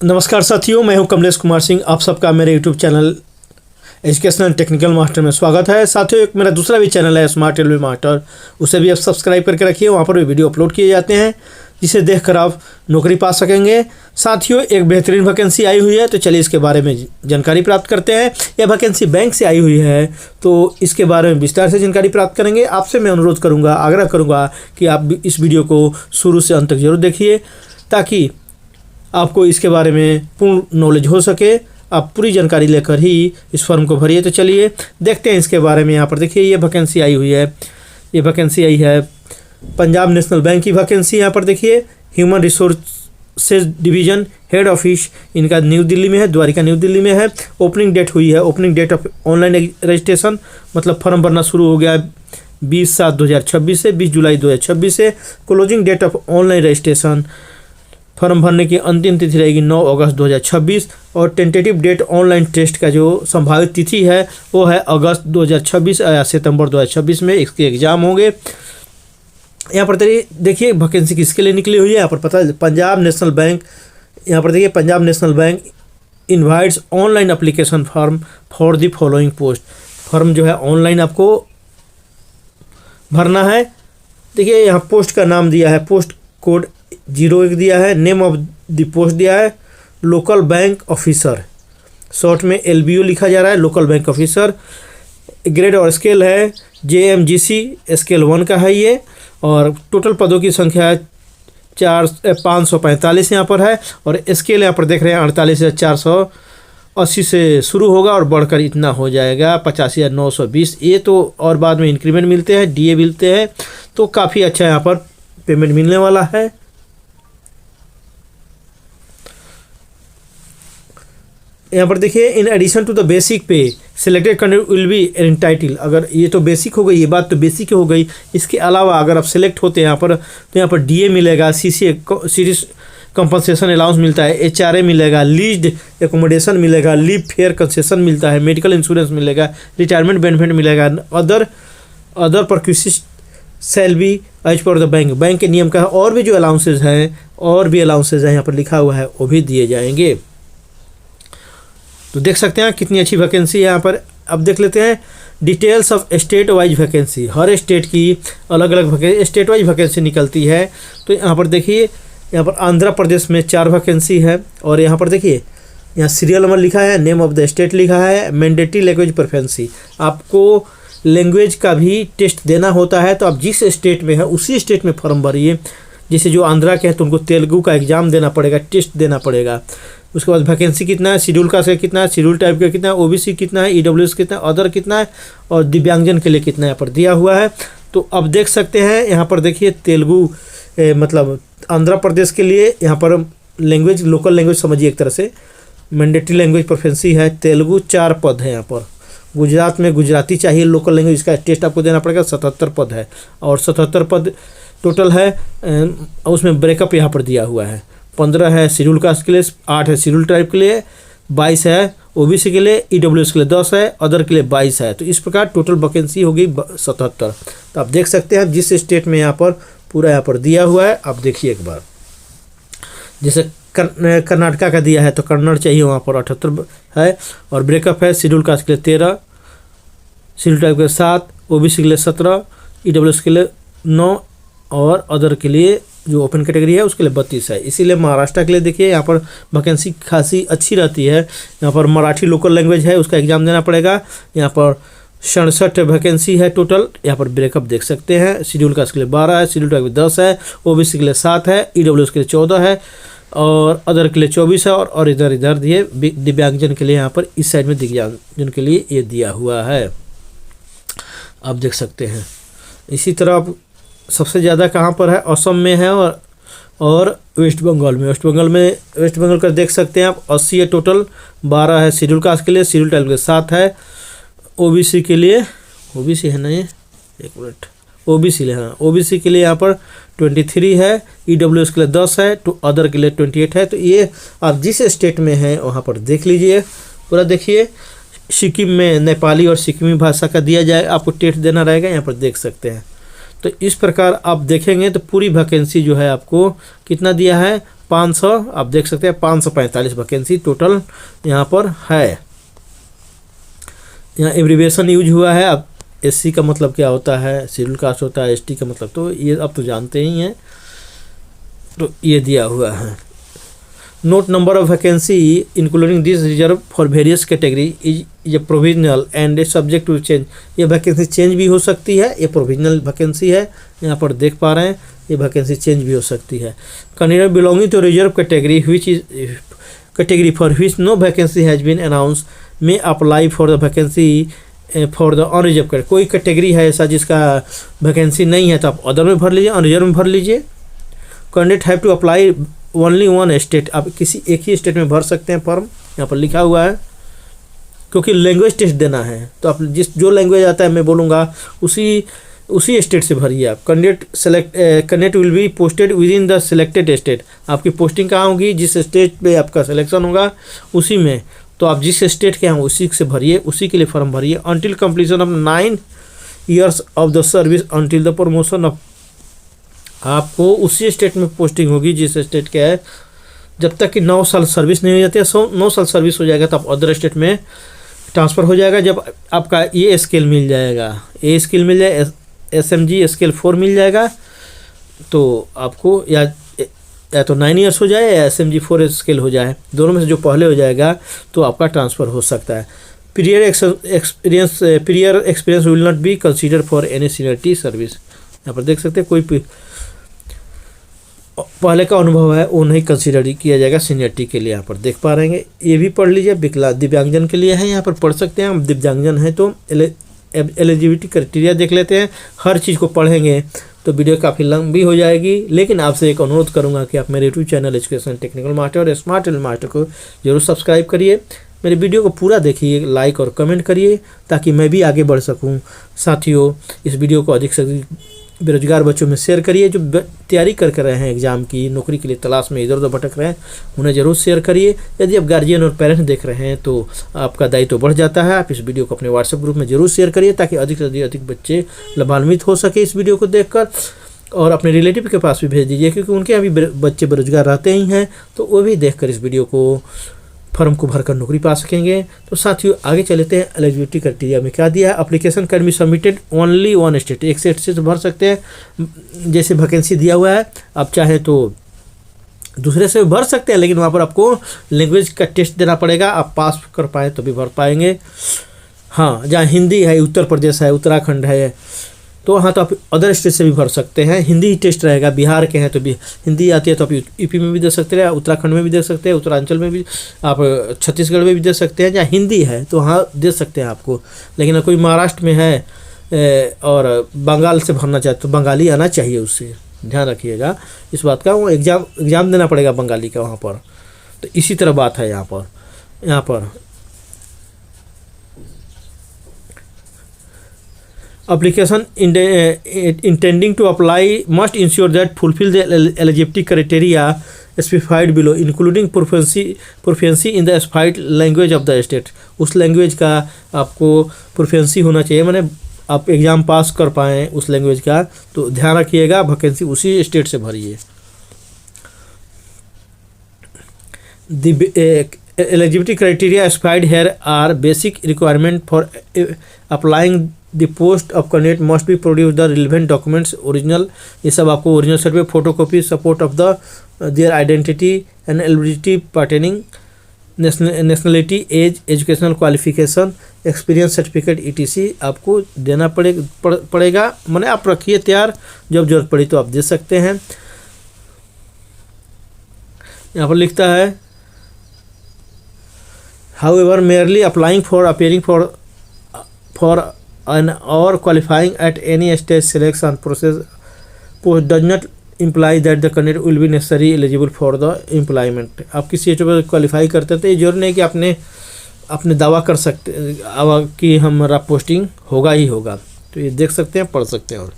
नमस्कार साथियों, मैं हूं कमलेश कुमार सिंह। आप सबका मेरे YouTube channel educational technical master में स्वागत है। साथियों, एक मेरा दूसरा भी चैनल है स्मार्ट रेलवे मास्टर, उसे भी आप सब्सक्राइब करके रखिए। वहां पर भी वीडियो अपलोड किए जाते हैं जिसे देखकर आप नौकरी पा सकेंगे। साथियों, एक बेहतरीन वैकेंसी आई हुई है, तो चलिए इसके बारे में जानकारी प्राप्त करते हैं। यह वैकेंसी बैंक से आई हुई है, तो इसके बारे में विस्तार से जानकारी प्राप्त करेंगे। आपसे मैं अनुरोध करूँगा, आग्रह करूँगा कि आप इस वीडियो को शुरू से अंत तक जरूर देखिए, ताकि आपको इसके बारे में पूर्ण नॉलेज हो सके। आप पूरी जानकारी लेकर ही इस फॉर्म को भरिए। तो चलिए देखते हैं इसके बारे में। यहाँ पर देखिए, ये वैकेंसी आई हुई है। ये वैकेंसी आई है पंजाब नेशनल बैंक की वैकेंसी। यहाँ पर देखिए, human resources division head office इनका न्यू दिल्ली में है, द्वारिका न्यू दिल्ली में है। ओपनिंग डेट हुई है, opening date of online registration, मतलब फॉर्म भरना शुरू हो गया 20/7/2026 से 20 जुलाई 2026 से। Closing date of online registration, form भरने की अंतिम तिथि रहेगी 9 अगस्त 2026। और टेंटेटिव डेट ऑनलाइन टेस्ट का जो संभावित तिथि है वो है अगस्त 2026 या सितंबर 2026 में इसके एग्ज़ाम होंगे। यहाँ पर देखिए वैकेंसी किसके लिए निकली हुई है। यहाँ पर पता है पंजाब नेशनल बैंक। यहाँ पर देखिए, Punjab national bank invites online application form for the following post. Form जो है ऑनलाइन आपको भरना है। देखिए, यहाँ पोस्ट का नाम दिया है, पोस्ट कोड 01 दिया है। नेम ऑफ द पोस्ट दिया है लोकल बैंक ऑफिसर, शॉर्ट में LBO लिखा जा रहा है, लोकल बैंक ऑफिसर। ग्रेड और स्केल है JMGC स्केल 1 का है ये। और टोटल पदों की संख्या 545 यहाँ पर है। और स्केल यहाँ पर देख रहे हैं 48,480 से शुरू होगा और बढ़कर इतना हो जाएगा 85,920। ये तो और बाद में इंक्रीमेंट मिलते हैं, DA मिलते हैं, तो काफ़ी अच्छा यहाँ पर पेमेंट मिलने वाला है। यहाँ पर देखिए, in addition to the basic pay selected candidate will be entitle. अगर ये तो बेसिक हो गई, ये बात तो बेसिक हो गई। इसके अलावा अगर आप सिलेक्ट होते हैं यहाँ पर, तो यहाँ पर DA मिलेगा, सीरीज कंपनसेशन अलाउंस मिलता है, HRA मिलेगा, लीज्ड एकोमोडेशन मिलेगा, लीव फेयर कंसेशन मिलता है, मेडिकल इंश्योरेंस मिलेगा, रिटायरमेंट बेनिफिट मिलेगा, other perquisite shall be as per the bank के नियम का है। और भी जो अलाउंसेज हैं, यहाँ पर लिखा हुआ है, वो भी दिए जाएंगे। तो देख सकते हैं कितनी अच्छी वैकेंसी है यहाँ पर। अब देख लेते हैं details of state wise vacancy. Her state की अलग अलग स्टेट वाइज वैकेंसी निकलती है। तो यहाँ पर देखिए, यहाँ पर आंध्र प्रदेश में 4 वैकेंसी है। और यहाँ पर देखिए, यहाँ सीरियल नंबर लिखा है, नेम ऑफ द स्टेट लिखा है, मैंडेटरी लैंग्वेज प्रेफरेंसी। आपको लैंग्वेज का भी टेस्ट देना होता है, तो आप जिस स्टेट में है उसी स्टेट में फॉर्म भरिए। जैसे जो आंध्रा के हैं तो उनको तेलुगु का एग्ज़ाम देना पड़ेगा, टेस्ट देना पड़ेगा। उसके बाद वैकेंसी कितना है, शेड्यूल कास्ट का कितना है, शेड्यूल टाइप का कितना है, OBC कितना है, EWS कितना है, अदर कितना है, और दिव्यांगजन के लिए कितना यहाँ पर दिया हुआ है। तो अब देख सकते हैं यहाँ पर देखिए, तेलुगु मतलब आंध्र प्रदेश के लिए यहाँ पर लैंग्वेज, लोकल लैंग्वेज समझिए एक तरह से, मैंडेटरी लैंग्वेज प्रेफरेंसी है। तेलुगु 4 पद है यहाँ पर। गुजरात में गुजराती चाहिए लोकल लैंग्वेज, इसका टेस्ट आपको देना पड़ेगा, 77 पद है। और 77 पद टोटल है। उसमें ब्रेकअप यहाँ पर दिया हुआ है। 15 है शेड्यूल कास्ट के लिए, 8 है शेड्यूल ट्राइब के लिए, 22 है OBC के लिए, EWS के लिए 10 है, अदर के लिए 22 है। तो इस प्रकार टोटल वैकेंसी होगी 77। तो आप देख सकते हैं जिस स्टेट में यहाँ पर पूरा यहाँ पर दिया हुआ है। आप देखिए एक बार, जैसे कर्नाटका का दिया है तो कन्नड़ चाहिए, वहाँ पर 78 है। और ब्रेकअप है शेड्यूल कास्ट के लिए 13, शेड्यूल ट्राइब के लिए 7, OBC के लिए 17, EWS के लिए 9 और अदर के लिए जो ओपन कैटेगरी है उसके लिए 32 है। इसीलिए महाराष्ट्र के लिए देखिए यहाँ पर वैकेंसी खासी अच्छी रहती है। यहाँ पर मराठी लोकल लैंग्वेज है, उसका एग्ज़ाम देना पड़ेगा। यहाँ पर 67 वैकेंसी है टोटल। यहाँ पर ब्रेकअप देख सकते हैं, शेड्यूल कास्ट के लिए 12 है, शेड्यूल ट्राइब 10 है, OBC के लिए 7 है, EWS के लिए 14 है, और अदर के लिए 24 है। और इधर दिए दिव्यांगजन के लिए, यहाँ पर इस साइड में दिव्यांगजन के लिए ये दिया हुआ है, आप देख सकते हैं। इसी तरह आप सबसे ज़्यादा कहाँ पर है, असम में है और वेस्ट बंगाल में। वेस्ट बंगाल का देख सकते हैं आप, 80 है टोटल, 12 है शेड्यूल कास्ट के लिए, शेड्यूल ट्राइब के लिए 7 है, OBC के लिए, OBC है ना ये, एक मिनट, OBC हाँ, OBC के लिए यहाँ पर 23 है, EWS के लिए 10 है, तो अदर के लिए 28 है। तो ये आप जिस स्टेट में हैं वहाँ पर देख लीजिए पूरा। देखिए, सिक्किम में नेपाली और सिक्किमी भाषा का दिया जाए, आपको टेस्ट देना रहेगा, यहाँ पर देख सकते हैं। तो इस प्रकार आप देखेंगे तो पूरी वैकेंसी जो है आपको कितना दिया है, 500, आप देख सकते हैं 545 वैकेंसी टोटल यहाँ पर है। यहाँ एब्रीविएशन यूज हुआ है। अब एससी का मतलब क्या होता है, शेड्यूल कास्ट होता है, एसटी का मतलब तो ये अब तो जानते ही हैं, तो ये दिया हुआ है। Note number of vacancy including this reserve for various category is a provisional and subject to change. ये वैकेंसी चेंज भी हो सकती है, ये प्रोविजनल वैकेंसी है, यहाँ पर देख पा रहे हैं, ये वैकेंसी चेंज भी हो सकती है। Candidate belonging to reserve category which is category for which no vacancy has been announce में apply for the vacancy for the unreserve category. कोई कैटेगरी है ऐसा जिसका वैकेंसी नहीं है तो आप अदर में भर लीजिए, अनरिजर्व में भर लीजिए। Candidate have to apply only one state, आप किसी एक ही स्टेट में भर सकते हैं फॉर्म, यहाँ पर लिखा हुआ है, क्योंकि लैंग्वेज टेस्ट देना है तो आप जो लैंग्वेज आता है मैं बोलूँगा उसी स्टेट से भरिए आप। Candidate will be posted with in the selected state. आपकी पोस्टिंग कहाँ होगी, जिस स्टेट पे आपका सिलेक्शन होगा उसी में, तो आप जिस स्टेट के हैं उसी से भरिए, उसी के लिए फॉर्म भरिए। Until completion of 9 years of the service until the promotion of, आपको उसी स्टेट में पोस्टिंग होगी जिस स्टेट के है, जब तक कि 9 साल सर्विस नहीं हो जाती है। 9 साल सर्विस हो जाएगा तो आप अदर स्टेट में ट्रांसफ़र हो जाएगा। जब आपका ये स्केल मिल जाएगा, ए स्केल मिल जाए, SMG स्केल 4 मिल जाएगा, तो आपको या तो 9 years हो जाए या SMG 4 स्केल हो जाए, दोनों में से जो पहले हो जाएगा तो आपका ट्रांसफ़र हो सकता है। Prior experience will not be consider for any seniority service. यहाँ पर देख सकते हैं कोई पहले का अनुभव है वो नहीं कंसीडर किया जाएगा सीनियरिटी के लिए। यहाँ पर देख पा रहे हैं, ये भी पढ़ लीजिए। दिव्यांगजन के लिए है, यहाँ पर पढ़ सकते हैं। हम दिव्यांगजन है तो एलिजिबिलिटी क्राइटेरिया देख लेते हैं। हर चीज़ को पढ़ेंगे तो वीडियो काफ़ी लंबी हो जाएगी, लेकिन आपसे एक अनुरोध करूंगा कि आप मेरे YouTube channel education technical master और स्मार्ट मास्टर को जरूर सब्सक्राइब करिए। मेरे वीडियो को पूरा देखिए, लाइक और कमेंट करिए ताकि मैं भी आगे बढ़ सकूं। साथियों, इस वीडियो को अधिक से अधिक बेरोजगार बच्चों में शेयर करिए। जो तैयारी कर रहे हैं एग्ज़ाम की, नौकरी के लिए तलाश में इधर उधर भटक रहे हैं, उन्हें ज़रूर शेयर करिए। यदि आप गार्जियन और पेरेंट्स देख रहे हैं तो आपका दायित्व बढ़ जाता है। आप इस वीडियो को अपने व्हाट्सएप ग्रुप में ज़रूर शेयर करिए ताकि अधिक से अधिक बच्चे लाभान्वित हो सके इस वीडियो को देखकर। और अपने रिलेटिव के पास भी भेज दीजिए, क्योंकि उनके यहाँ भी बच्चे बेरोजगार रहते ही हैं, तो वो भी देखकर इस वीडियो को फॉर्म को भरकर नौकरी पा सकेंगे। तो साथियों, आगे चलते हैं। एलिजिबिलिटी क्राइटेरिया में क्या दिया है, application can be submitted only one state, एक स्टेट से भर सकते हैं। जैसे वैकेंसी दिया हुआ है, आप चाहे तो दूसरे से भर सकते हैं, लेकिन वहाँ पर आपको लैंग्वेज का टेस्ट देना पड़ेगा। आप पास कर पाए तो भी भर पाएंगे। हाँ, जहाँ हिंदी है, उत्तर प्रदेश है, उत्तराखंड है, तो वहाँ तो आप अदर स्टेट से भी भर सकते हैं। हिंदी ही टेस्ट रहेगा। बिहार के हैं तो भी हिंदी आती है तो आप यूपी में भी दे सकते हैं, उत्तराखंड में भी दे सकते हैं, उत्तरांचल में भी, आप छत्तीसगढ़ में भी दे सकते हैं। जहाँ हिंदी है तो वहाँ दे सकते हैं आपको। लेकिन कोई महाराष्ट्र में है और बंगाल से भरना चाहे तो बंगाली आना चाहिए, उससे ध्यान रखिएगा इस बात का। वो एग्ज़ाम देना पड़ेगा बंगाली का वहाँ पर। तो इसी तरह बात है यहाँ पर application intending to apply must ensure that fulfill the eligibility criteria specified below, including proficiency in the specified language of the state। उस लैंग्वेज का आपको प्रोफिशिएंसी होना चाहिए, माने आप एग्ज़ाम पास कर पाएँ उस लैंग्वेज का। तो ध्यान रखिएगा, वैकेंसी उसी स्टेट से भरिए। Eligibility criteria specified here are basic requirement for applying the post of candidate must be produce the relevant documents original। ये सब आपको original certificate, photocopy, support of the their identity and eligibility pertaining nationality, age, educational qualification, experience certificate ETC आपको देना पड़ेगा। माने आप रखिए तैयार, जब जरूरत पड़ी तो आप दे सकते हैं। यहाँ पर लिखता है however merely applying for appearing for an or qualifying at any stage selection process post does not imply that the candidate will be necessarily eligible for the employment। आप किसी स्टेज पर क्वालिफाई करते हैं तो ये जरूरी नहीं कि अपने दावा कर सकते कि हमारा पोस्टिंग होगा ही होगा। तो ये देख सकते हैं, पढ़ सकते हैं। और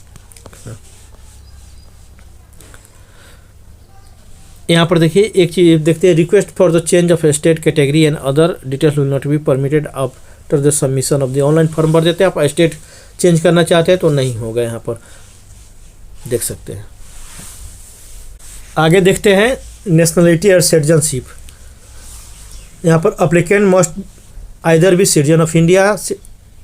यहाँ पर देखिए एक चीज़ देखते हैं, request for the change of state category and other details will not be permitted after the submission of the online form भर देते हैं। आप स्टेट चेंज करना चाहते हैं तो नहीं होगा, यहाँ पर देख सकते हैं। आगे देखते हैं नेशनलिटी और सिटीजनशिप, यहाँ पर अप्लीकेंट मस्ट आइदर भी citizen of India,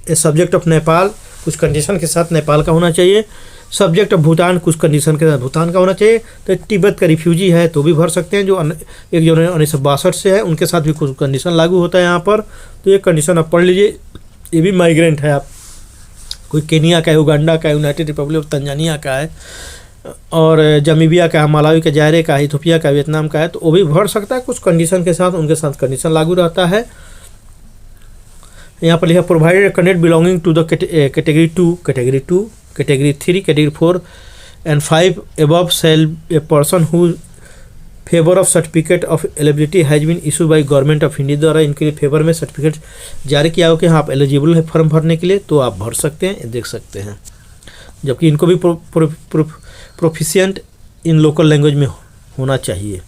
a subject of Nepal, कुछ कंडीशन के साथ नेपाल का होना चाहिए, सब्जेक्ट ऑफ भूटान, कुछ कंडीशन के साथ भूटान का होना चाहिए। तो तिब्बत का रिफ्यूजी है तो भी भर सकते हैं, जो 1962 से है, उनके साथ भी कुछ कंडीशन लागू होता है यहाँ पर। तो ये कंडीशन आप पढ़ लीजिए, ये भी माइग्रेंट है, आप कोई केनिया का है, उगांडा का है, यूनाइटेड रिपब्लिक ऑफ तंजानिया का है, और जमीबिया का है, मलावी का, जायरे का, इथोपिया का, वियतनाम का है, तो वो भी भर सकता है कुछ कंडीशन के साथ, उनके साथ कंडीशन लागू रहता है। यहाँ पर लिखा provided candidate belonging to the category 2, category 2, category 3, category 4 and 5 above shall a person who favour of certificate of eligibility has been issue by government of India द्वारा इनके फेवर में सर्टिफिकेट जारी किया हो कि हाँ आप एलिजिबल है फॉर्म भरने के लिए, तो आप भर सकते हैं, देख सकते हैं। जबकि इनको भी प्रोफिशिएंट इन लोकल लैंग्वेज में होना चाहिए।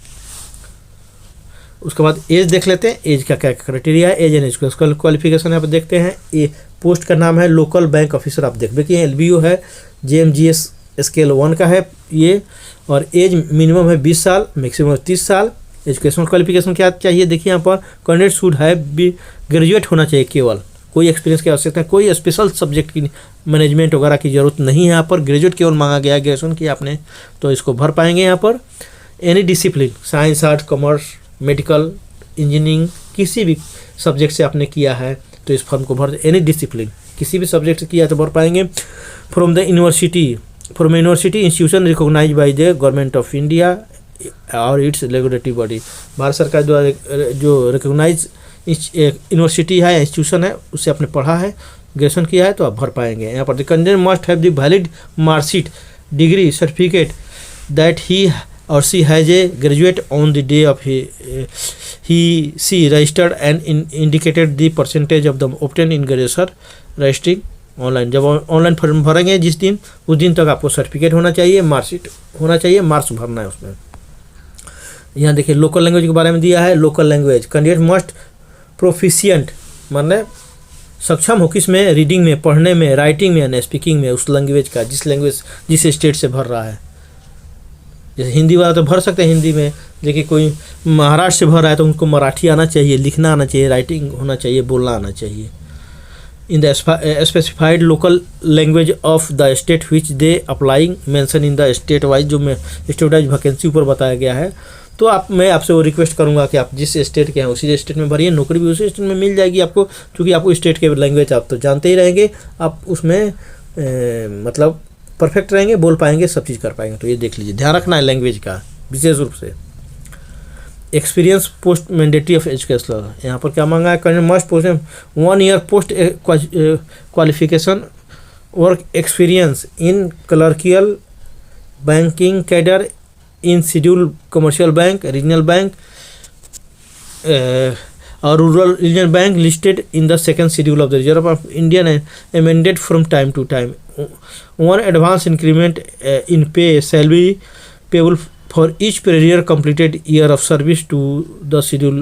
उसके बाद एज देख लेते हैं, एज का क्या क्राइटेरिया है। एज एंड एजुकेशनल क्वालिफिकेशन यहाँ पर देखते हैं। ये पोस्ट का नाम है लोकल बैंक ऑफिसर, आप देखिए कि LBO है, JMGS स्केल 1 का है ये, और एज मिनिमम है 20 साल, मैक्सिमम 30 साल। एजुकेशनल क्वालिफिकेशन क्या चाहिए, देखिए यहाँ पर कैंडिडेट शुड है बी ग्रेजुएट होना चाहिए केवल, कोई एक्सपीरियंस की आवश्यकता है, कोई स्पेशल सब्जेक्ट की मैनेजमेंट वगैरह की ज़रूरत नहीं है। यहाँ पर ग्रेजुएट केवल मांगा गया है, ग्रेजुएशन किया आपने तो इसको भर पाएंगे। यहाँ पर any discipline, science, art, commerce, medical, engineering, किसी भी सब्जेक्ट से आपने किया है तो इस फॉर्म को भर, एनी डिसिप्लिन, किसी भी सब्जेक्ट से किया तो भर पाएंगे। From university institution recognise by the government of India और इट्स रेगुलेटरी बॉडी, भारत सरकार द्वारा जो रिकॉग्नाइज यूनिवर्सिटी है, इंस्टीट्यूशन है, उससे आपने पढ़ा है, ग्रेजुएशन किया है तो आप भर पाएंगे। यहाँ पर the candidate must have the valid marksheet, degree, certificate that he or she has a graduate on the day of she registered and indicated the percentage of the obtained in graduation registering online. जब online form भरेंगे जिस दिन, उस दिन तक आपको certificate होना चाहिए, मार्कशीट होना चाहिए, मार्क्स भरना है उसमें। यहाँ देखिए लोकल लैंग्वेज के बारे में दिया है। Local language candidate must proficient, मतलब सक्षम हो किस में, रीडिंग में, पढ़ने में, राइटिंग में एंड स्पीकिंग में, उस लैंग्वेज का जिस स्टेट से भर रहा है। जैसे हिंदी वाला तो भर सकते हैं हिंदी में, देखिए कोई महाराष्ट्र से भर रहा है तो उनको मराठी आना चाहिए, लिखना आना चाहिए, राइटिंग होना चाहिए, बोलना आना चाहिए। In the specified local language of the state which they applying mention in the state wise, जो में स्टेट वाइज वैकेंसी ऊपर बताया गया है। तो मैं आपसे वो रिक्वेस्ट करूंगा कि आप जिस स्टेट के हैं उसी स्टेट में भरिए, नौकरी भी उसी स्टेट में मिल जाएगी आपको, क्योंकि आपको स्टेट के लैंग्वेज आप तो जानते ही रहेंगे, आप उसमें मतलब परफेक्ट रहेंगे, बोल पाएंगे, सब चीज़ कर पाएंगे। तो ये देख लीजिए, ध्यान रखना है लैंग्वेज का विशेष रूप से। Experience post mandatory of education, यहाँ पर क्या मांगा है, candidate must post 1 year post qualification work experience in clerical banking cadre in schedule commercial bank, regional bank और rural regional bank listed in the second schedule of the reserve of Indian and amended from time to time. 1 advance increment in pay shall be payable for each prior completed year of service to the schedule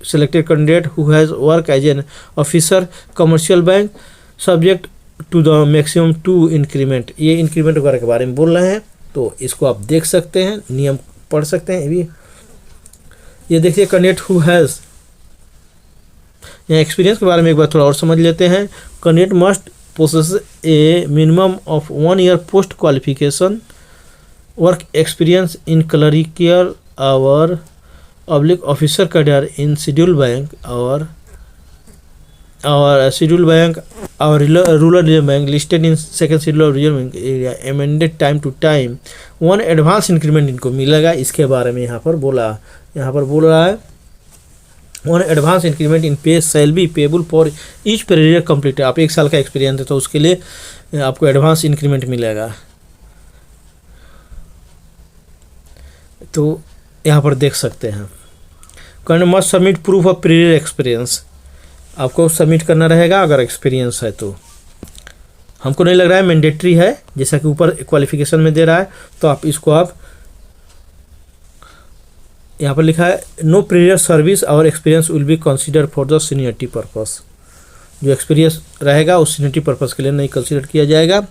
selected candidate who has worked as an officer commercial bank subject to the maximum 2 increment। ये increment वगैरह के बारे में बोल रहे हैं, तो इसको आप देख सकते हैं, नियम पढ़ सकते हैं। ये देखिए कैंडिडेट हु हैज़, यहाँ एक्सपीरियंस के बारे में एक बार थोड़ा और समझ लेते हैं। Candidate must possess a minimum of 1 year post qualification work experience in clerical or officer career in scheduled bank or scheduled bank or rural bank listed in second schedule of regional bank area amended time to time। 1 advance increment इनको मिलेगा, इसके बारे में यहाँ पर बोल रहा है 1 एडवांस इंक्रीमेंट इन पे shall be payable for each period complete. आप 1 साल का एक्सपीरियंस है तो उसके लिए आपको एडवांस इंक्रीमेंट मिलेगा। तो यहाँ पर देख सकते हैं candidate must submit proof of period experience, आपको सबमिट करना रहेगा अगर एक्सपीरियंस है तो। हमको नहीं लग रहा है मैंडेटरी है, जैसा कि ऊपर क्वालिफिकेशन में दे रहा है, तो आप इसको आप यहाँ पर लिखा है नो प्रीवियस सर्विस और experience will be consider for the seniority purpose. जो एक्सपीरियंस रहेगा उस सीनियरिटी पर्पस के लिए नहीं कंसीडर किया जाएगा।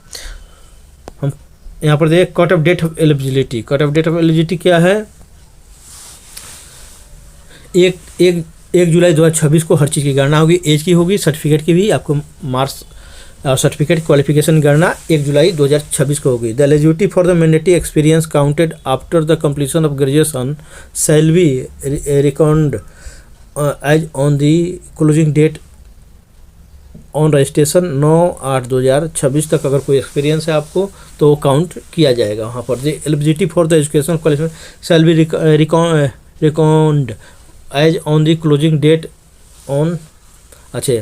हम यहाँ पर देखें cut off date of eligibility. Cut off date of eligibility क्या है, एक एक 1 जुलाई 2026 को हर चीज़ की गणना होगी, एज की होगी, सर्टिफिकेट की भी आपको मार्क्स और सर्टिफिकेट क्वालिफिकेशन की गणना 1 जुलाई 2026 को होगी। The eligibility for the mandatory experience counted after the completion of graduation shall be record as on the closing date on registration 9/8/2026 तक। अगर कोई एक्सपीरियंस है आपको तो वो काउंट किया जाएगा वहाँ पर। The eligibility for the education qualification shall be record as on the closing date on. अच्छा,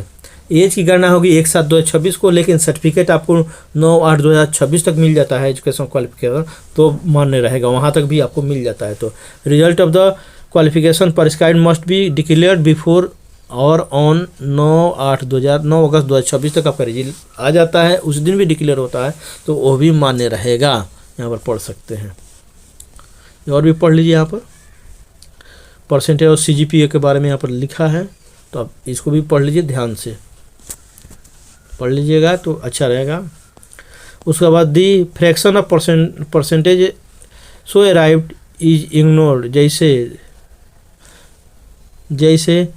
एज की गणना होगी 1/7/2026 को, लेकिन सर्टिफिकेट आपको 9/8/2026 तक मिल जाता है एजुकेशन क्वालिफिकेशन, तो मान्य रहेगा, वहाँ तक भी आपको मिल जाता है। तो result of the qualification prescribed must be declared before और ऑन 9 अगस्त 2026 तक आपका रिजल्ट आ जाता है, उस दिन भी डिक्लेयर होता है, तो वो भी मान्य रहेगा। यहाँ पर पढ़ सकते हैं, और भी पढ़ लीजिए। यहाँ पर परसेंटेज और CGPA के बारे में यहाँ पर लिखा है, तो आप इसको भी पढ़ लीजिए, ध्यान से पढ़ लीजिएगा तो अच्छा रहेगा। उसके बाद the fraction of percentage so arrived is ignored, जैसे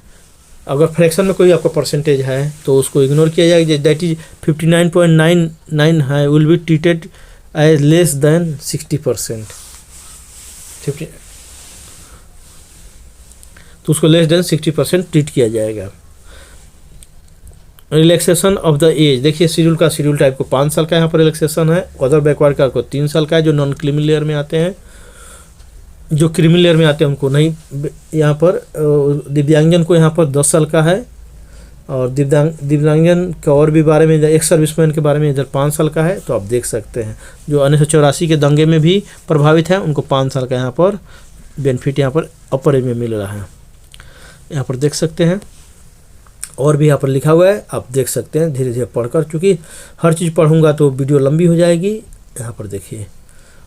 अगर फ्रैक्शन में कोई आपका परसेंटेज है तो उसको इग्नोर किया जाएगा। दैट इज 59.99 है, will be treated as less than 60%, तो उसको लेस देन 60% ट्रीट किया जाएगा। रिलैक्सेशन ऑफ द एज, देखिए शेड्यूल टाइप को 5 साल का यहाँ पर रिलैक्सेशन है, अदर बैकवर्ड का को 3 साल का है, जो नॉन क्रीमी लेयर में आते हैं, जो क्रीमी लेयर में आते हैं उनको नहीं। यहाँ पर दिव्यांगजन को यहाँ पर 10 साल का है, और दिव्यांगजन के और भी बारे में एक सर्विसमैन के बारे में इधर 5 साल का है। तो आप देख सकते हैं जो 1984 के दंगे में भी प्रभावित है उनको 5 साल का यहाँ पर बेनिफिट यहाँ पर अपर एज में मिल रहा है। यहाँ पर देख सकते हैं, और भी यहाँ पर लिखा हुआ है, आप देख सकते हैं धीरे धीरे पढ़कर, क्योंकि हर चीज़ पढ़ूंगा तो वीडियो लंबी हो जाएगी। यहाँ पर देखिए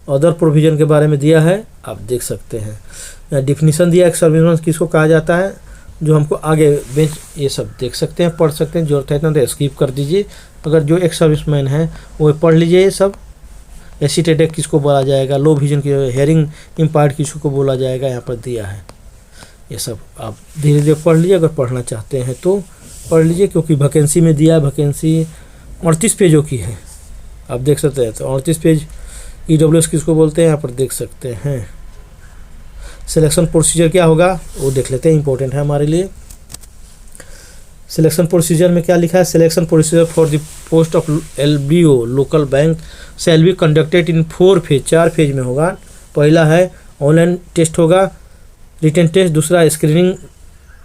अदर प्रोविज़न के बारे में दिया है, आप देख सकते हैं। डिफिनीशन दिया है सर्विसमैन किसको कहा जाता है, जो हमको आगे बेंच ये सब देख सकते हैं, पढ़ सकते हैं, जरूरत है इतना तो स्किप कर दीजिए। अगर जो एक सर्विसमैन है वो पढ़ लीजिए ये सब। एसिटेटेक किसको बोला जाएगा, लो विजन की हेयरिंग इम्पायर्ड किसको बोला जाएगा, यहाँ पर दिया है। ये सब आप धीरे धीरे पढ़ लीजिए, अगर पढ़ना चाहते हैं तो पढ़ लीजिए, क्योंकि वैकेंसी में दिया, वैकेंसी 38 पेजों की है, आप देख सकते हैं। तो 38 पेज EWS किसको बोलते हैं, यहाँ पर देख सकते हैं। सिलेक्शन प्रोसीजर क्या होगा वो देख लेते हैं, इंपॉर्टेंट है हमारे लिए। सिलेक्शन प्रोसीजर में क्या लिखा है, selection procedure for the post of LBO local bank shall be conducted in 4 phase, 4 phase में होगा। पहला है ऑनलाइन टेस्ट होगा, रिटन टेस्ट, दूसरा स्क्रीनिंग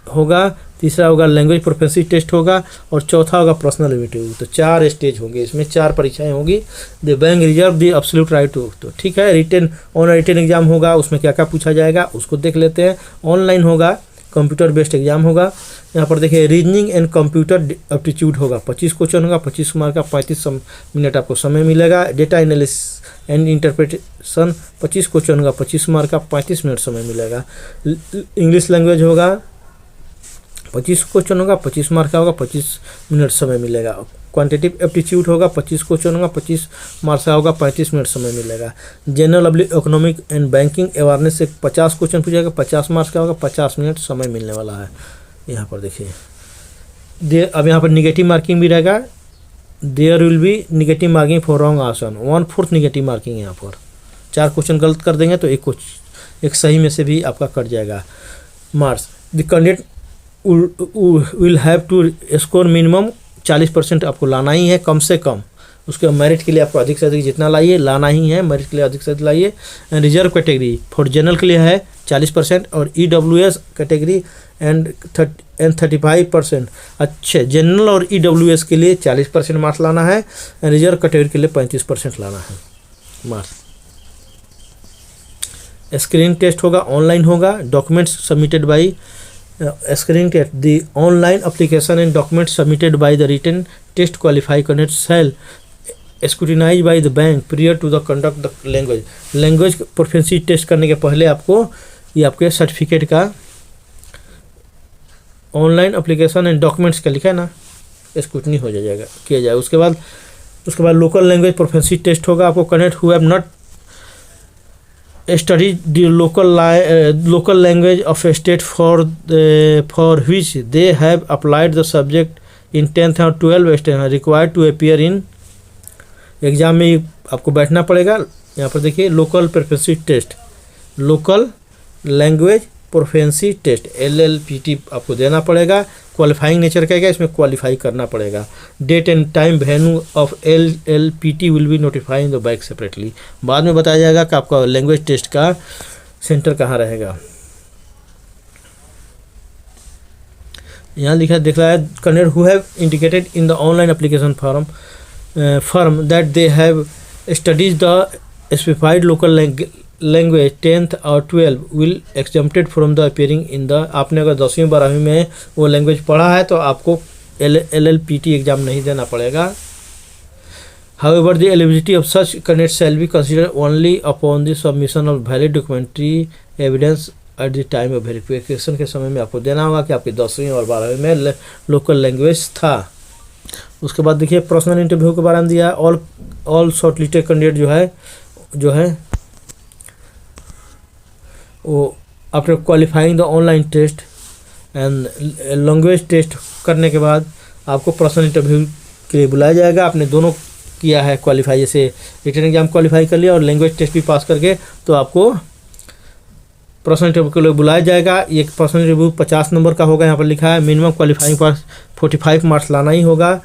होगा, तीसरा होगा लैंग्वेज प्रोफिशिएंसी टेस्ट होगा, और चौथा होगा पर्सनल इंटरव्यू। तो 4 स्टेज होंगे, इसमें 4 परीक्षाएं होगी। The bank reserve the absolute right to, तो ठीक है। रिटन रिटन एग्जाम होगा, उसमें क्या क्या पूछा जाएगा उसको देख लेते हैं। ऑनलाइन होगा, कंप्यूटर बेस्ड एग्जाम होगा। यहाँ पर देखिए रीजनिंग एंड कंप्यूटर एप्टीट्यूड होगा, 25 क्वेश्चन होगा, 25 मार्क का, 35 मिनट आपको समय मिलेगा। Data analysis and interpretation 25 question होगा, 25 मार्क का, 35 मिनट समय मिलेगा। इंग्लिश लैंग्वेज होगा, 25 क्वेश्चन होगा, 25 मार्क का होगा, 25 मिनट समय मिलेगा। क्वांटिटेटिव एप्टीट्यूड होगा, 25 क्वेश्चन होगा, 25 मार्क्स का होगा, 35 मिनट समय मिलेगा। General economic and banking awareness से 50 क्वेश्चन पूछेगा, 50 मार्क्स का होगा, 50 मिनट समय मिलने वाला है। यहाँ पर देखिए अब यहाँ पर निगेटिव मार्किंग भी रहेगा। There will be negative marking for wrong answer, 1/4 negative marking. यहाँ पर 4 क्वेश्चन गलत कर देंगे तो एक सही में से भी आपका कट जाएगा marks. The candidate will have to score minimum 40% आपको लाना ही है कम से कम। उसके मेरिट के लिए आपको अधिक से अधिक जितना लाइए लाना ही है, मेरिट के लिए अधिक से अधिक लाइए। रिजर्व कैटेगरी फॉर जनरल के लिए है 40% और EWS कैटेगरी एंड 35%। अच्छे जनरल और EWS के लिए 40% मार्क्स लाना है, रिजर्व कैटेगरी के लिए 35% लाना है मार्क्स। स्क्रीनिंग टेस्ट होगा, ऑनलाइन होगा। Documents submitted by screening test, the online application and documents submitted by the written test qualified candidate shall scrutinized by the bank prior to the conduct the language proficiency test करने के पहले आपको ये आपके certificate का online application and documents का लिखा है ना, स्क्रूटनी हो जाएगा किया जाएगा। उसके बाद लोकल लैंग्वेज प्रोफिशिएंसी टेस्ट होगा। आपको candidate who have not study the local language of a state for which they have applied the subject in 10th और 12th standard required to appear in exam में आपको बैठना पड़ेगा। यहाँ पर देखिए local proficiency test, local language proficiency test LLPT आपको देना पड़ेगा। क्वालिफाइंग नेचर का है, इसमें क्वालिफाई करना पड़ेगा। Date and time venue of LLPT will be notify in the bank separately. बाद में बताया जाएगा कि आपका लैंग्वेज टेस्ट का सेंटर कहाँ रहेगा। यहाँ लिखा देख रहा है candidate who have indicated in the online application form that they have studies the specified local language 10th और 12 will exempted from the appearing in the. आपने अगर 10वीं 12वीं में वो लैंग्वेज पढ़ा है तो आपको LLPT एग्जाम नहीं देना पड़ेगा। However the eligibility of such candidate shall be considered only upon the submission of valid documentary evidence at the time of verification. के समय में आपको देना होगा कि आपकी 10वीं और 12वीं में लोकल लैंग्वेज था। उसके बाद देखिए पर्सनल इंटरव्यू के बारे में दिया। ऑल शॉर्टलिस्टेड कैंडिडेट जो है वो after qualifying the online test and language test करने के बाद आपको पर्सनल इंटरव्यू के लिए बुलाया जाएगा। आपने दोनों किया है क्वालिफाई, जैसे रिटन एग्जाम क्वालिफाई कर लिया और लैंग्वेज टेस्ट भी पास करके, तो आपको पर्सनल इंटरव्यू के लिए बुलाया जाएगा। ये पर्सनल इंटरव्यू 50 नंबर का होगा। यहाँ पर लिखा है मिनिमम क्वालिफाइंग पर 45 मार्क्स लाना ही होगा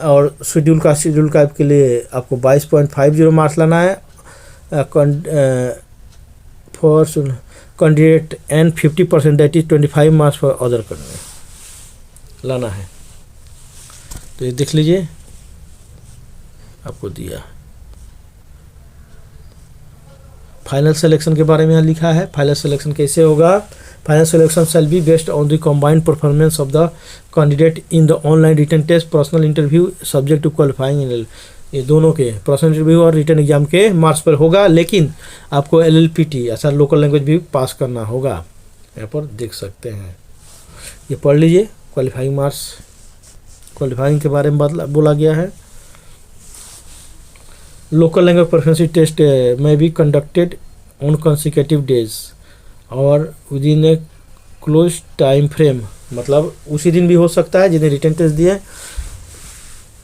और शेड्यूल का के लिए आपको 22.50 मार्क्स लाना है for candidate and 50% that is 25 marks for other करने लाना है। तो ये देख लीजिए आपको दिया। फाइनल सिलेक्शन के बारे में यहाँ लिखा है। फाइनल सिलेक्शन कैसे होगा? Final selection shall be based on the combined performance of the candidate in the online written test personal interview subject to qualifying. ये दोनों के पर्सनल इंटरव्यू और रिटन एग्जाम के मार्क्स पर होगा, लेकिन आपको LLPT ऐसा लोकल लैंग्वेज भी पास करना होगा। यहाँ पर देख सकते हैं, ये पढ़ लीजिए। क्वालिफाइंग मार्क्स, क्वालिफाइंग के बारे में बोला गया है। लोकल लैंग्वेज प्रोफिशिएंसी टेस्ट में be conducted on consecutive days और within a close time frame, मतलब उसी दिन भी हो सकता है जिन्हें रिटन टेस्ट दिए।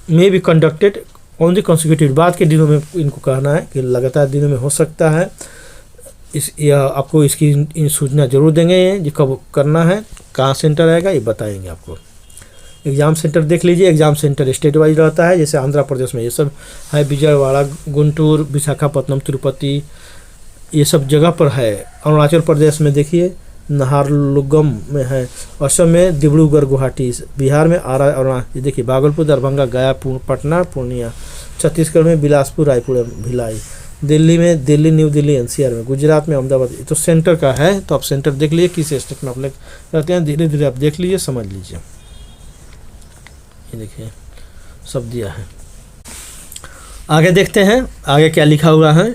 May be conducted on the consecutive, बाद के दिनों में इनको कहना है कि लगातार दिनों में हो सकता है। आपको इसकी सूचना जरूर देंगे जो कब करना है, कहाँ सेंटर आएगा ये बताएंगे आपको। एग्ज़ाम सेंटर देख लीजिए। एग्ज़ाम सेंटर स्टेट वाइज रहता है, जैसे आंध्र प्रदेश में ये सब है, विजयवाड़ा, गुंटूर, विशाखापट्टनम, तिरुपति, ये सब जगह पर है। अरुणाचल प्रदेश में देखिए नाहरलगुन में है, असम में डिब्रूगढ़, गुवाहाटी, बिहार में आरा, अरुणाचल देखिए भागलपुर, दरभंगा, गया, पटना, पूर्णिया, छत्तीसगढ़ में बिलासपुर, रायपुर, भिलाई, दिल्ली में दिल्ली, न्यू दिल्ली NCR में, गुजरात में अहमदाबाद। तो सेंटर का है, तो आप सेंटर देख लीजिए किस स्टेट में आप रहते हैं। धीरे धीरे आप देख लीजिए, समझ लीजिए। ये देखिए सब दिया है। आगे देखते हैं आगे क्या लिखा हुआ है।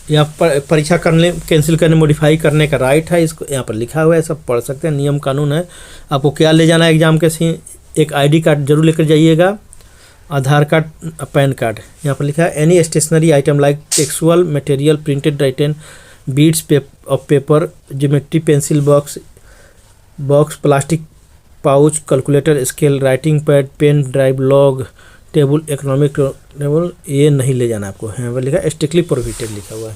यहाँ परीक्षा करने, कैंसिल करने, मॉडिफाई करने का राइट है, इसको यहाँ पर लिखा हुआ है, सब पढ़ सकते हैं। नियम कानून है। आपको क्या ले जाना है एग्जाम के सीन? एक ID कार्ड जरूर लेकर जाइएगा, आधार कार्ड, पैन कार्ड। यहाँ पर लिखा है any stationery item like textual material, printed written, bits of paper, geometry, pencil box, plastic pouch, calculator, scale, writing pad, pen drive, log table, economic table, ये नहीं ले जाना आपको। यहाँ पर लिखा है स्ट्रिक्टली प्रोहिबिटेड लिखा हुआ है।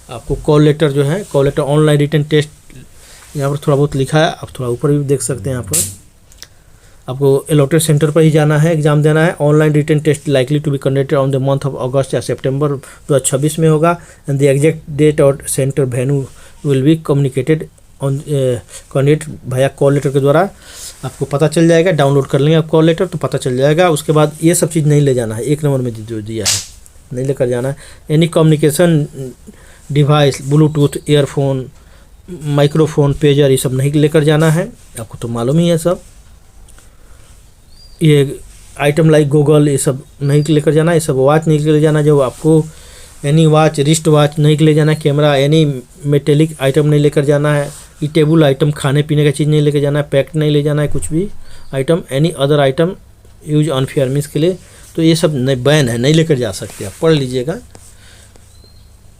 आपको कॉल लेटर जो है, call letter, online written test, यहाँ पर थोड़ा बहुत लिखा है, आप थोड़ा ऊपर भी देख सकते हैं। यहाँ पर आपको अलॉटेड सेंटर पर ही जाना है, एग्जाम देना है। Online written test likely to be conducted on the month of अगस्त या सितंबर 2026 में होगा एंड द एग्जैक्ट डेट और centre venue will be communicated on candidate via call letter के द्वारा आपको पता चल जाएगा। डाउनलोड कर लेंगे आप कॉल लेटर तो पता चल जाएगा। उसके बाद ये सब चीज़ नहीं ले जाना है, 1 नंबर में जो दिया है नहीं लेकर जाना है। Any communication device, Bluetooth, earphone, microphone, pager, ये सब नहीं लेकर जाना है, आपको तो मालूम ही है सब। ये आइटम लाइक गूगल, ये सब नहीं लेकर जाना। ये सब वॉच नहीं ले जाना, जो आपको एनी वॉच, रिस्ट वॉच नहीं ले जाना। कैमरा, एनी मेटेलिक आइटम नहीं लेकर जाना है। ईटेबल आइटम, खाने पीने का चीज़ नहीं लेकर जाना है। पैक्ड नहीं ले जाना है कुछ भी item. Any other item use on fair means के लिए, तो ये सब बैन है, नहीं लेकर जा सकते। आप पढ़ लीजिएगा।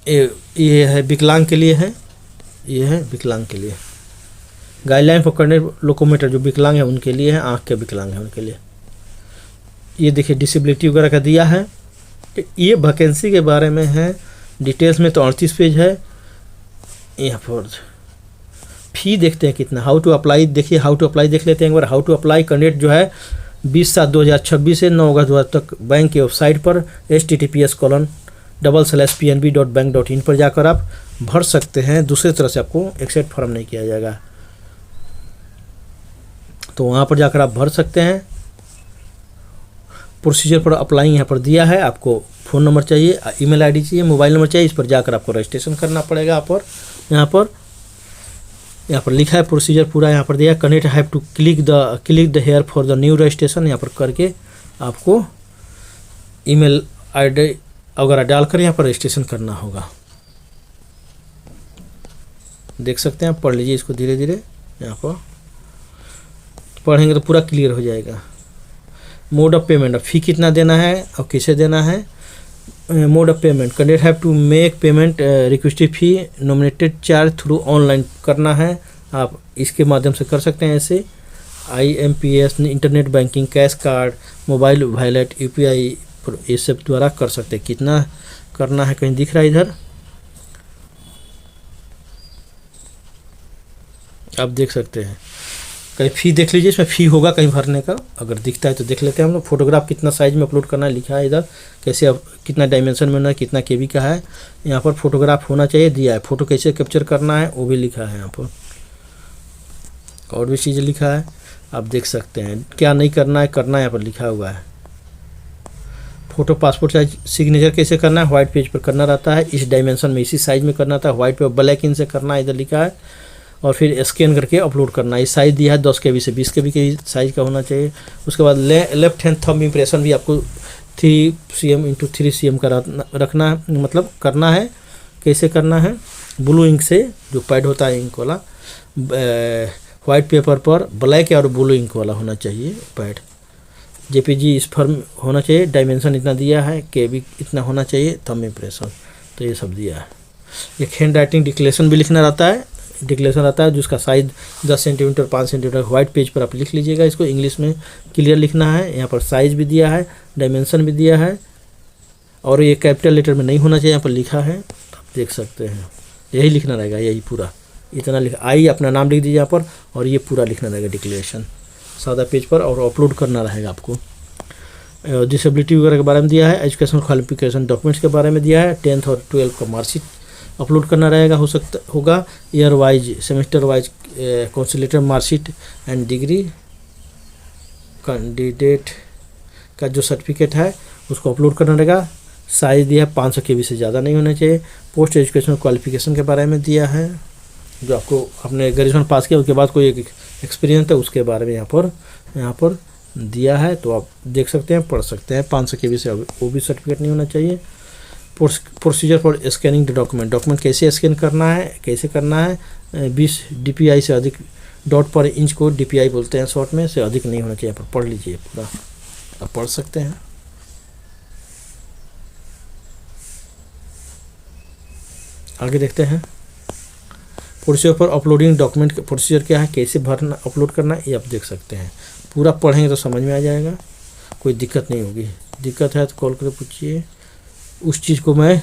ये है विकलांग के लिए है, ये है विकलांग के लिए। गाइडलाइन फॉर कंडक्ट लोकोमीटर जो विकलांग है उनके लिए है, आँख के विकलांग है उनके लिए। ये देखिए डिसेबिलिटी वगैरह का दिया है। ये वैकेंसी के बारे में है, डिटेल्स में तो 38 पेज है। यहाँ पर फी देखते हैं कितना। हाउ टू अप्लाई देखिए, हाउ टू अप्लाई देख लेते हैं एक बार। हाउ टू अप्लाई कैंडिडेट जो है 20/7/2026 से 9 अगस्त 2000 तक बैंक की वेबसाइट पर https://pnb.bank.in पर जाकर आप भर सकते हैं। दूसरी तरह से आपको एक्सेप्ट फॉर्म नहीं किया जाएगा, तो वहाँ पर जाकर आप भर सकते हैं। प्रोसीजर पर अप्लाई यहाँ पर दिया है। आपको फ़ोन नंबर चाहिए, ईमेल आईडी चाहिए, मोबाइल नंबर चाहिए। इस पर जाकर आपको रजिस्ट्रेशन करना पड़ेगा। यहाँ पर लिखा है प्रोसीजर पूरा यहाँ पर दिया है। Candidate have to click the here for the new registration. यहाँ पर करके आपको ईमेल आईडी वगैरह डालकर यहाँ पर रजिस्ट्रेशन करना होगा। देख सकते हैं, पढ़ लीजिए इसको धीरे धीरे। यहाँ पर पढ़ेंगे तो पूरा क्लियर हो जाएगा। मोड ऑफ पेमेंट, फ़ी कितना देना है और किसे देना है। Mode of payment, candidate have to make payment requested fee nominated charge through online करना है। आप इसके माध्यम से कर सकते हैं। ऐसे IMPS, internet banking, cash card, mobile wallet, UPI ये सब द्वारा कर सकते हैं। कितना करना है कहीं दिख रहा है इधर, आप देख सकते हैं। कहीं फ़ी देख लीजिए, इसमें फ़ी होगा कहीं भरने का, अगर दिखता है तो देख लेते हैं हम लोग। फोटोग्राफ कितना साइज में अपलोड करना है लिखा है इधर, कैसे अब कितना डायमेंशन में होना है, कितना KB का है। यहाँ पर फोटोग्राफ होना चाहिए दिया है। फ़ोटो कैसे कैप्चर करना है वो भी लिखा है यहाँ पर, और भी चीज़ें लिखा है आप देख सकते हैं। क्या नहीं करना है यहाँ पर लिखा हुआ है। फ़ोटो पासपोर्ट साइज सिग्नेचर कैसे करना है, व्हाइट पेज पर करना रहता है। इस डायमेंशन में इसी साइज़ में करना था, व्हाइट पे ब्लैक इन से करना है, इधर लिखा है। और फिर स्कैन करके अपलोड करना है। साइज़ दिया है 10 KB से 20 KB के साइज़ का होना चाहिए। उसके बाद लेफ्ट हैंड थंब इम्प्रेशन भी आपको 3 cm × 3 cm का रखना है, मतलब करना है। कैसे करना है, ब्लू इंक से जो पैड होता है इंक वाला, वाइट पेपर पर ब्लैक और ब्लू इंक वाला होना चाहिए पैड। JPG इस फॉर्म होना चाहिए। डायमेंशन इतना दिया है, KB इतना होना चाहिए, थंब इम्प्रेशन तो ये सब दिया है। एक हैंड राइटिंग डिक्लेरेशन भी लिखना रहता है, जिसका size 10 centimetre 5 centimetre white page पर आप लिख लीजिएगा। इसको इंग्लिश में क्लियर लिखना है। यहाँ पर साइज भी दिया है, डायमेंशन भी दिया है, और ये कैपिटल लेटर में नहीं होना चाहिए, यहाँ पर लिखा है, आप देख सकते हैं। यही लिखना रहेगा, यही पूरा इतना लिखा। अपना नाम लिख दीजिए यहाँ पर, और ये पूरा लिखना रहेगा डिक्लेरेशन सादा पेज पर, और अपलोड करना रहेगा आपको। डिसेबिलिटी वगैरह के बारे में दिया है। एजुकेशनल क्वालिफिकेशन डॉक्यूमेंट्स के बारे में दिया है। 10th और 12th का मार्कशीट अपलोड करना रहेगा, होगा। Year wise, semester wise consolidated marksheet and degree, candidate का जो सर्टिफिकेट है उसको अपलोड करना रहेगा। साइज दिया है 500 KB से ज़्यादा नहीं होना चाहिए। पोस्ट एजुकेशनल क्वालिफिकेशन के बारे में दिया है, जो आपको अपने ग्रेजुएशन पास किया उसके बाद कोई एक एक्सपीरियंस है उसके बारे में यहाँ पर दिया है। तो आप देख सकते हैं, पढ़ सकते हैं। 500 KB से वो भी सर्टिफिकेट नहीं होना चाहिए। Procedure for scanning the document कैसे स्कैन करना है, 20 DPI से अधिक डॉट पर इंच को DPI बोलते हैं शॉर्ट में, से अधिक नहीं होना चाहिए। यहाँ पर पढ़ लीजिए पूरा, आप पढ़ सकते हैं। आगे देखते हैं प्रोसीजर फॉर अपलोडिंग डॉक्यूमेंट का प्रोसीजर क्या है, कैसे भरना अपलोड करना है, ये आप देख सकते हैं। पूरा पढ़ेंगे तो समझ में आ जाएगा, कोई दिक्कत नहीं होगी। दिक्कत है तो कॉल करके पूछिए, उस चीज़ को मैं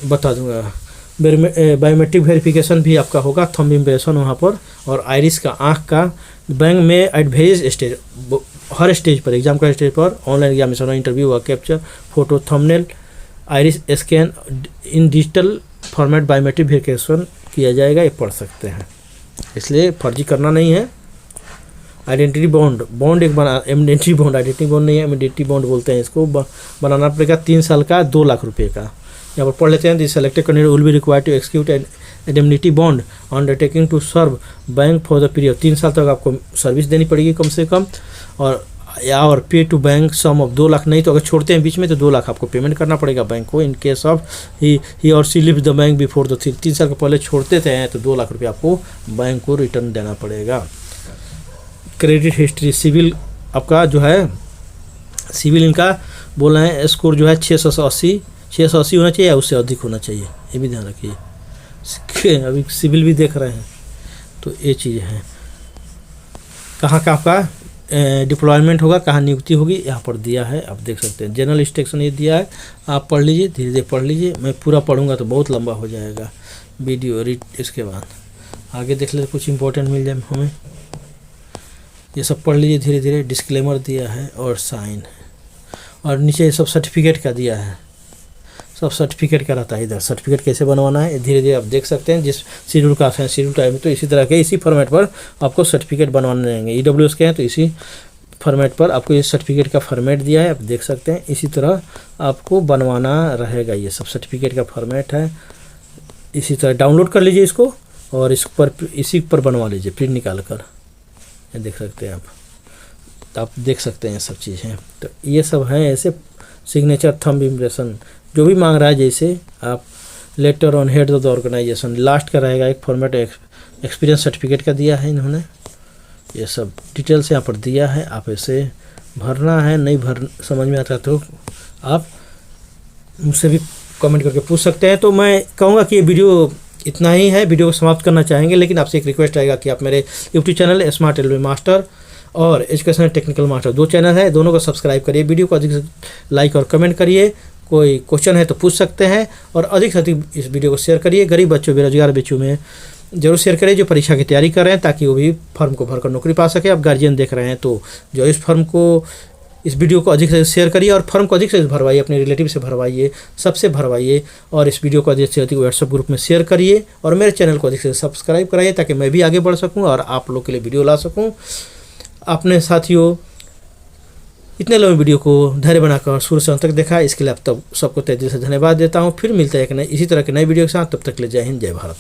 बता दूंगा। बायोमेट्रिक वेरिफिकेशन भी आपका होगा, थंब इम्प्रेशन वहाँ पर, और आइरिस का आँख का। बैंक में at various stage, her stage पर, एग्जाम का स्टेज पर, ऑनलाइन एग्जामिनेशन, इंटरव्यू व capture, photo, thumbnail, iris scan इन डिजिटल फॉर्मेट बायोमेट्रिक वेरिफिकेशन किया जाएगा। ये पढ़ सकते हैं, इसलिए फर्जी करना नहीं है। आइडेंटिटी बॉन्ड एक आइडेंटिटी बॉन्ड नहीं है, इमिडिएटी बॉन्ड बोलते हैं इसको, बनाना पड़ेगा 3 साल का 2 लाख रुपए का। यहाँ पर पढ़ लेते हैं। The selected candidate will be required to execute an indemnity bond undertaking to serve bank for the period. 3 साल तक आपको सर्विस देनी पड़ेगी कम से कम, और pay to bank sum of 2 lakh. नहीं तो अगर छोड़ते हैं बीच में तो 2 लाख आपको पेमेंट करना पड़ेगा बैंक को। इन केस ऑफ ही और सी live the bank before the 3 साल के पहले छोड़ते थे तो 2 लाख रुपये आपको बैंक को रिटर्न देना पड़ेगा। क्रेडिट हिस्ट्री, सिविल आपका जो है, सिविल इनका बोल रहे हैं स्कोर जो है 680 680 होना चाहिए या उससे अधिक होना चाहिए, ये भी ध्यान रखिए। अभी सिविल भी देख रहे हैं तो ये चीज़ है। कहाँ का आपका डिप्लॉयमेंट होगा, कहाँ नियुक्ति होगी, यहाँ पर दिया है, आप देख सकते हैं। जनरल स्टेशन ये दिया है, आप पढ़ लीजिए, धीरे धीरे पढ़ लीजिए। मैं पूरा पढ़ूंगा तो बहुत लंबा हो जाएगा वीडियो। इसके बाद आगे देख लेते, कुछ इंपॉर्टेंट मिल जाए हमें। ये सब पढ़ लीजिए धीरे धीरे। डिस्क्लेमर दिया है और साइन, और नीचे सब सर्टिफिकेट का दिया है, सब सर्टिफिकेट का रहता है। इधर सर्टिफिकेट कैसे बनवाना है धीरे धीरे आप देख सकते हैं। जिस शेड्यूल का है, शेड्यूल टाइम तो इसी तरह के इसी फॉर्मेट पर आपको सर्टिफिकेट बनवाने रहेंगे। EWS के हैं तो इसी फॉर्मेट पर आपको ये सर्टिफिकेट का फॉर्मेट दिया है, आप देख सकते हैं। इसी तरह आपको बनवाना रहेगा। ये सब सर्टिफिकेट का फॉर्मेट है। इसी तरह डाउनलोड कर लीजिए इसको और इसी पर बनवा लीजिए प्रिंट निकाल कर। ये देख सकते हैं आप देख सकते हैं सब चीज़ें। तो ये सब हैं ऐसे सिग्नेचर, थंब इम्प्रेशन जो भी मांग रहा है। जैसे आप letter on head of the organisation, last का रहेगा एक फॉर्मेट। एक्सपीरियंस सर्टिफिकेट का दिया है इन्होंने। ये सब डिटेल्स यहाँ पर दिया है, आप ऐसे भरना है। नहीं समझ में आता तो आप मुझसे भी कमेंट करके पूछ सकते हैं। तो मैं कहूँगा कि ये वीडियो इतना ही है। वीडियो को समाप्त करना चाहेंगे, लेकिन आपसे एक रिक्वेस्ट रहेगा कि आप मेरे YouTube channel smart railway master और एजुकेशनल टेक्निकल मास्टर 2 चैनल है, दोनों को सब्सक्राइब करिए। वीडियो को अधिक से लाइक और कमेंट करिए। कोई क्वेश्चन है तो पूछ सकते हैं, और अधिक से अधिक इस वीडियो को शेयर करिए। गरीब बच्चों, बेरोजगार बच्चों में जरूर शेयर करिए जो परीक्षा की तैयारी कर रहे हैं, ताकि वो भी फॉर्म को भरकर नौकरी पा सके। आप गार्जियन देख रहे हैं तो जो इस वीडियो को अधिक से शेयर करिए, और फॉर्म को अधिक से भरवाइए, अपने रिलेटिव से भरवाइए, सबसे भरवाइए। और इस वीडियो को अधिक से अधिक व्हाट्सएप ग्रुप में शेयर करिए, और मेरे चैनल को अधिक से सब्सक्राइब कराइए, ताकि मैं भी आगे बढ़ सकूं और आप लोग के लिए वीडियो ला सकूं। अपने साथियों, इतने लंबे वीडियो को धैर्य बनाकर शुरू से अंत तक देखा, इसके लिए आप तब सबको तहे दिल से धन्यवाद देता हूँ। फिर मिलते हैं एक नए इसी तरह के नए वीडियो के साथ। तब तक के लिए जय हिंद, जय भारत।